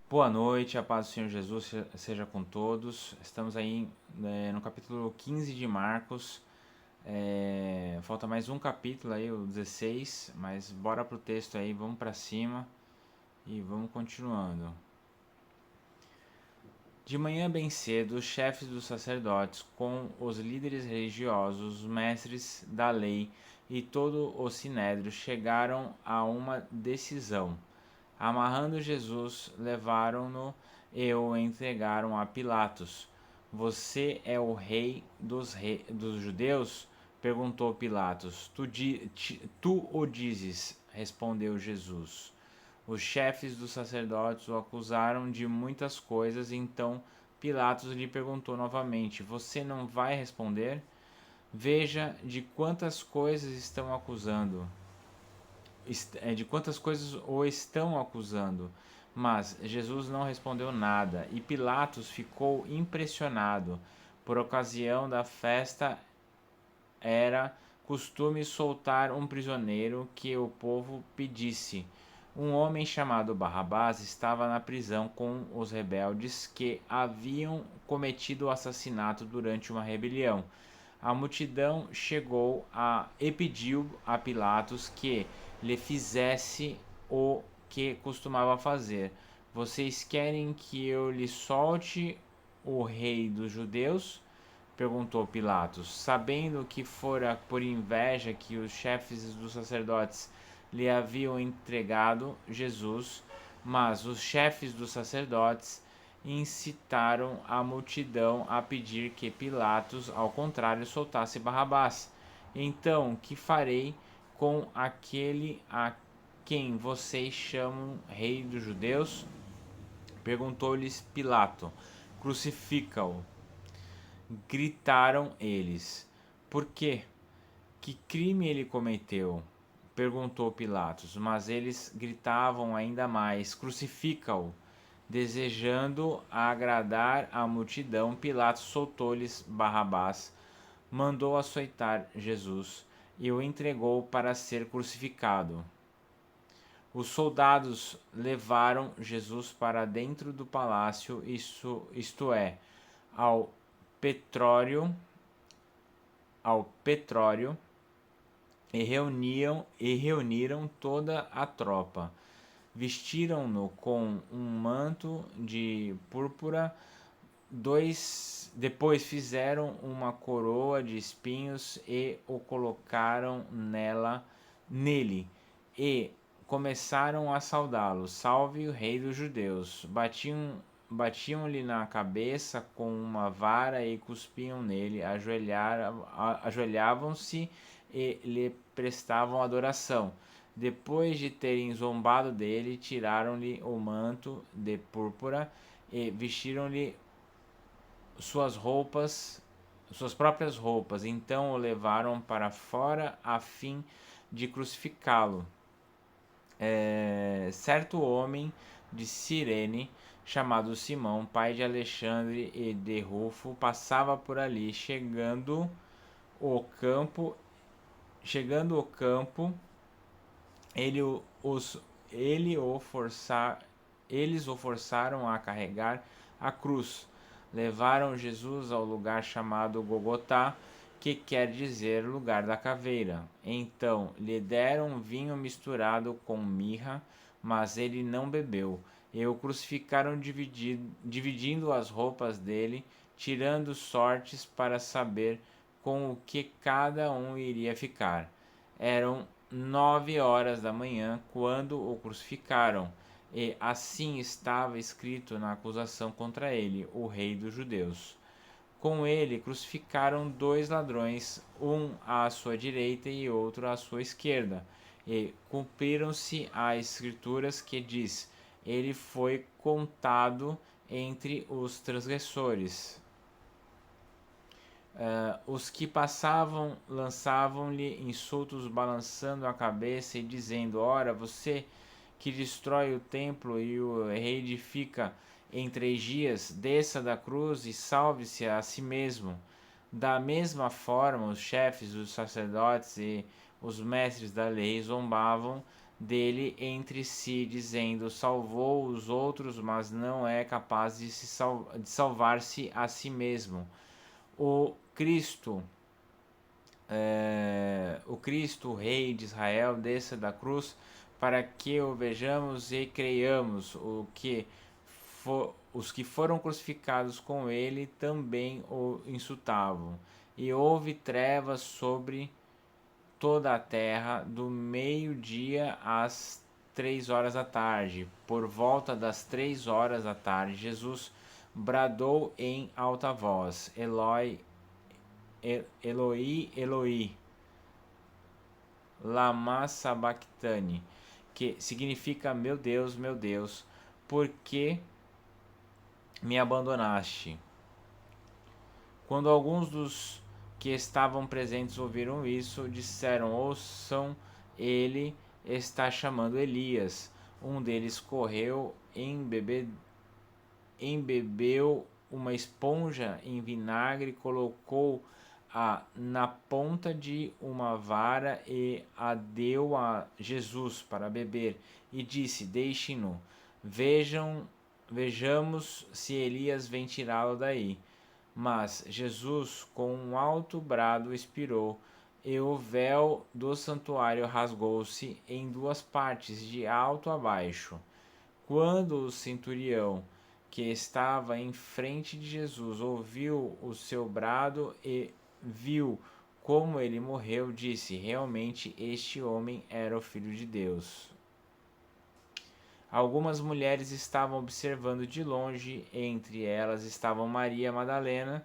Boa noite, a paz do Senhor Jesus seja com todos. Estamos aí no capítulo 15 de Marcos. Falta mais um capítulo aí, o 16, mas bora pro texto aí, vamos para cima e vamos continuando. De manhã bem cedo, os chefes dos sacerdotes, com os líderes religiosos, os mestres da lei e todo o sinédrio chegaram a uma decisão. Amarrando Jesus, levaram-no e o entregaram a Pilatos. Você é o dos judeus? Perguntou Pilatos. Tu o dizes, respondeu Jesus. Os chefes dos sacerdotes o acusaram de muitas coisas, então Pilatos lhe perguntou novamente: Você não vai responder? Veja de quantas coisas estão acusando. De quantas coisas o estão acusando. Mas Jesus não respondeu nada, e Pilatos ficou impressionado. Por ocasião da festa era costume soltar um prisioneiro que o povo pedisse. Um homem chamado Barrabás estava na prisão com os rebeldes que haviam cometido o assassinato durante uma rebelião. A multidão chegou e pediu a Pilatos que lhe fizesse o que costumava fazer. Vocês querem que eu lhe solte o rei dos judeus? Perguntou Pilatos, sabendo que fora por inveja que os chefes dos sacerdotes lhe haviam entregado Jesus, mas os chefes dos sacerdotes incitaram a multidão a pedir que Pilatos, ao contrário, soltasse Barrabás. Então, que farei com aquele a quem vocês chamam rei dos judeus? Perguntou-lhes Pilato. Crucifica-o. Gritaram eles. Por quê? Que crime ele cometeu? Perguntou Pilatos, mas eles gritavam ainda mais: Crucifica-o! Desejando agradar a multidão, Pilatos soltou-lhes Barrabás, mandou açoitar Jesus e o entregou para ser crucificado. Os soldados levaram Jesus para dentro do palácio, isto é, ao Petrório, e reuniram toda a tropa. Vestiram-no com um manto de púrpura. Depois fizeram uma coroa de espinhos e o colocaram nele e começaram a saudá-lo. Salve o rei dos judeus. Batiam-lhe na cabeça com uma vara e cuspiam nele. Ajoelhavam-se e lhe prestavam adoração. Depois de terem zombado dele, tiraram-lhe o manto de púrpura e vestiram-lhe suas próprias roupas. Então o levaram para fora a fim de crucificá-lo. Certo homem de Cirene, chamado Simão, pai de Alexandre e de Rufo, passava por ali. Chegando ao campo, ele os, ele o forçar, eles o forçaram a carregar a cruz. Levaram Jesus ao lugar chamado Gogotá, que quer dizer lugar da caveira. Então lhe deram vinho misturado com mirra, mas ele não bebeu. E o crucificaram dividindo as roupas dele, tirando sortes para saber com o que cada um iria ficar. Eram 9 horas da manhã quando o crucificaram, e assim estava escrito na acusação contra ele, o rei dos judeus. Com ele crucificaram dois ladrões, um à sua direita e outro à sua esquerda. E cumpriram-se as escrituras que diz: ele foi contado entre os transgressores. Os que passavam lançavam-lhe insultos, balançando a cabeça e dizendo: Ora, você que destrói o templo e o reedifica em 3 dias, desça da cruz e salve-se a si mesmo. Da mesma forma, os chefes, os sacerdotes e os mestres da lei zombavam dele entre si, dizendo: salvou os outros, mas não é capaz de salvar-se a si mesmo. O Cristo, o Rei de Israel, desça da cruz para que o vejamos e creiamos. Os que foram crucificados com ele também o insultavam. E houve trevas sobre toda a terra, do meio-dia às 3 horas da tarde. Por volta das 3 horas da tarde, Jesus bradou em alta voz: Eloi, Eloi, lama sabachthani, que significa: meu Deus, por que me abandonaste? Quando alguns dos que estavam presentes ouviram isso, disseram: ouçam, ele está chamando Elias. Um deles correu, embebeu uma esponja em vinagre, colocou-a na ponta de uma vara e a deu a Jesus para beber, e disse: deixem-no, vejamos se Elias vem tirá-lo daí. Mas Jesus, com um alto brado, expirou, e o véu do santuário rasgou-se em duas partes, de alto a baixo. Quando o centurião, que estava em frente de Jesus, ouviu o seu brado e viu como ele morreu, disse: realmente este homem era o Filho de Deus. Algumas mulheres estavam observando de longe, entre elas estavam Maria Madalena,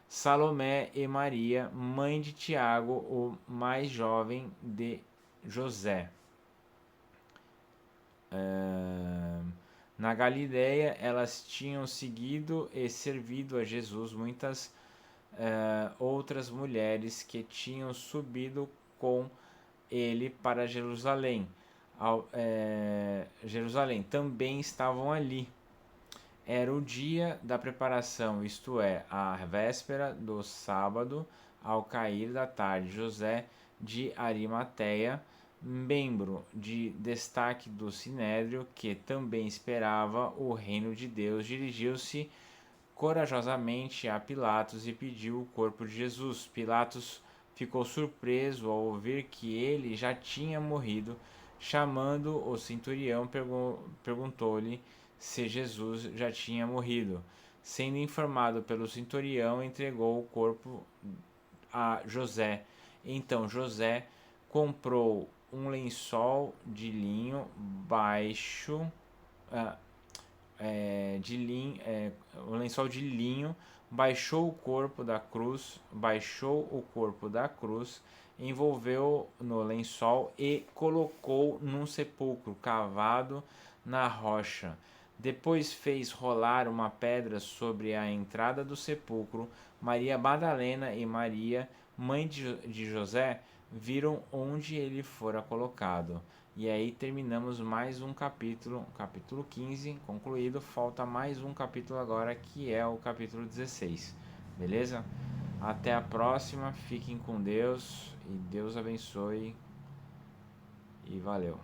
Salomé e Maria, mãe de Tiago, o mais jovem, de José. Na Galiléia, elas tinham seguido e servido a Jesus muitas outras mulheres que tinham subido com ele para Jerusalém. Jerusalém também estavam ali. Era o dia da preparação, isto é, a véspera do sábado. Ao cair da tarde, José de Arimateia, membro de destaque do Sinédrio, que também esperava o reino de Deus, dirigiu-se corajosamente a Pilatos e pediu o corpo de Jesus. Pilatos ficou surpreso ao ouvir que ele já tinha morrido. Chamando o centurião, perguntou-lhe se Jesus já tinha morrido. Sendo informado pelo centurião, entregou o corpo a José. Então José comprou um lençol de linho um lençol de linho, baixou o corpo da cruz, envolveu no lençol e colocou num sepulcro cavado na rocha. Depois fez rolar uma pedra sobre a entrada do sepulcro. Maria Madalena e Maria, mãe de José, viram onde ele fora colocado. E aí terminamos mais um capítulo, capítulo 15, concluído. Falta mais um capítulo agora, que é o capítulo 16. Beleza? Até a próxima, fiquem com Deus e Deus abençoe e valeu.